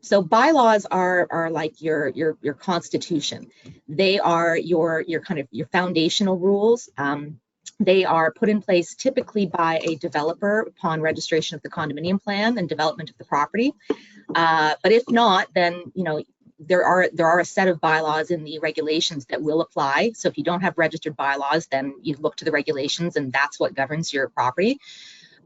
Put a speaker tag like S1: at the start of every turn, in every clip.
S1: So bylaws are like your constitution. They are your kind of your foundational rules. They are put in place typically by a developer upon registration of the condominium plan and development of the property. But if not, then there are a set of bylaws in the regulations that will apply. So if you don't have registered bylaws, then you look to the regulations, and that's what governs your property.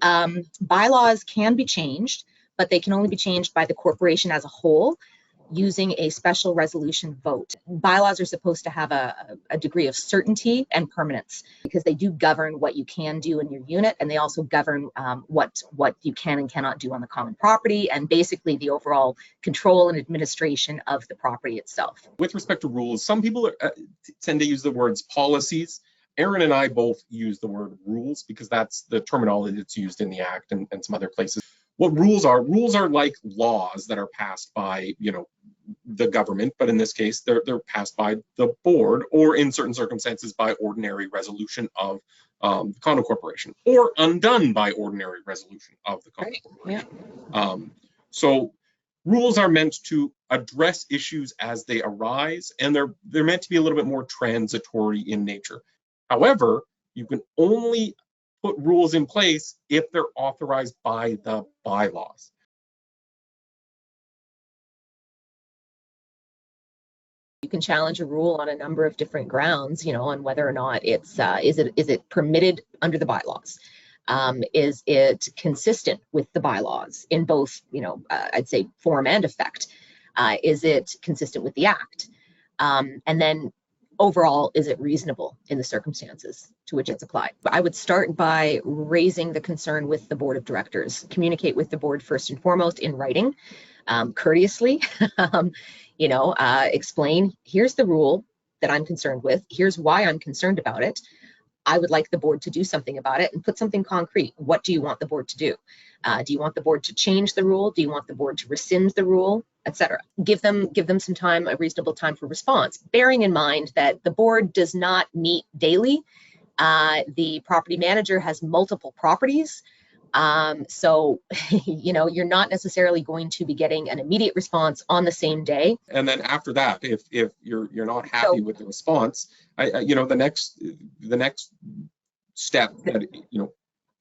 S1: Bylaws can be changed, but they can only be changed by the corporation as a whole using a special resolution vote. Bylaws are supposed to have a degree of certainty and permanence because they do govern what you can do in your unit, and they also govern what you can and cannot do on the common property, and basically the overall control and administration of the property itself.
S2: With respect to rules, some people tend to use the words policies. Erin and I both use the word rules because that's the terminology that's used in the Act and some other places. What rules are like laws that are passed by, the government, but in this case, they're passed by the board, or in certain circumstances by ordinary resolution of the condo corporation, or undone by ordinary resolution of the condo corporation. Yeah. So rules are meant to address issues as they arise, and they're meant to be a little bit more transitory in nature. However, you can only put rules in place if they're authorized by the bylaws.
S1: You can challenge a rule on a number of different grounds, on whether or not it's is it permitted under the bylaws. Is it consistent with the bylaws in both, I'd say form and effect? Is it consistent with the Act? And then overall, is it reasonable in the circumstances to which it's applied? I would start by raising the concern with the board of directors. Communicate with the board first and foremost in writing, courteously, explain, here's the rule that I'm concerned with. Here's why I'm concerned about it. I would like the board to do something about it, and put something concrete. What do you want the board to do? Do you want the board to change the rule? Do you want the board to rescind the rule, etc.? Give them some time, a reasonable time for response, bearing in mind that the board does not meet daily. The property manager has multiple properties. So, you're not necessarily going to be getting an immediate response on the same day.
S2: And then after that, if you're not happy with the response, the next step that,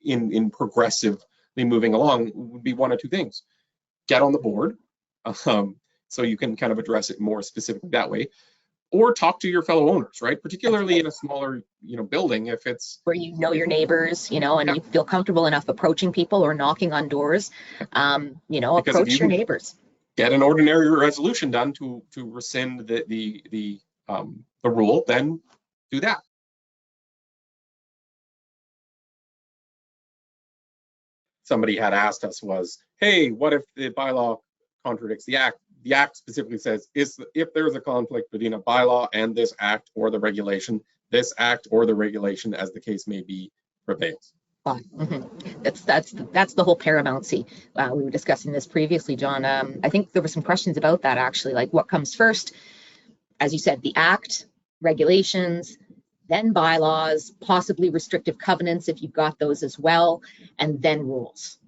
S2: in progressively moving along would be one of two things. Get on the board, so you can kind of address it more specifically that way, or talk to your fellow owners, right? Particularly in a smaller, building, if it's
S1: where your neighbors, and yeah, you feel comfortable enough approaching people or knocking on doors, approach your neighbors.
S2: Get an ordinary resolution done to rescind the rule, then do that. Somebody had asked us was, hey, what if the bylaw contradicts the Act? The Act specifically says if there's a conflict between a bylaw and this Act or the regulation, this Act or the regulation, as the case may be, prevails.
S1: Mm-hmm. That's the whole paramountcy. We were discussing this previously, John. I think there were some questions about that actually, like what comes first? As you said, the Act, regulations, then bylaws, possibly restrictive covenants if you've got those as well, and then rules.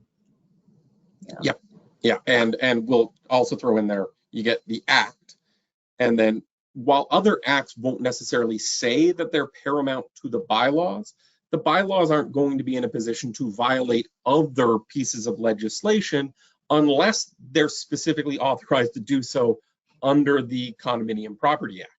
S2: Yep. Yeah, and we'll also throw in there, you get the Act, and then while other acts won't necessarily say that they're paramount to the bylaws aren't going to be in a position to violate other pieces of legislation unless they're specifically authorized to do so under the Condominium Property Act.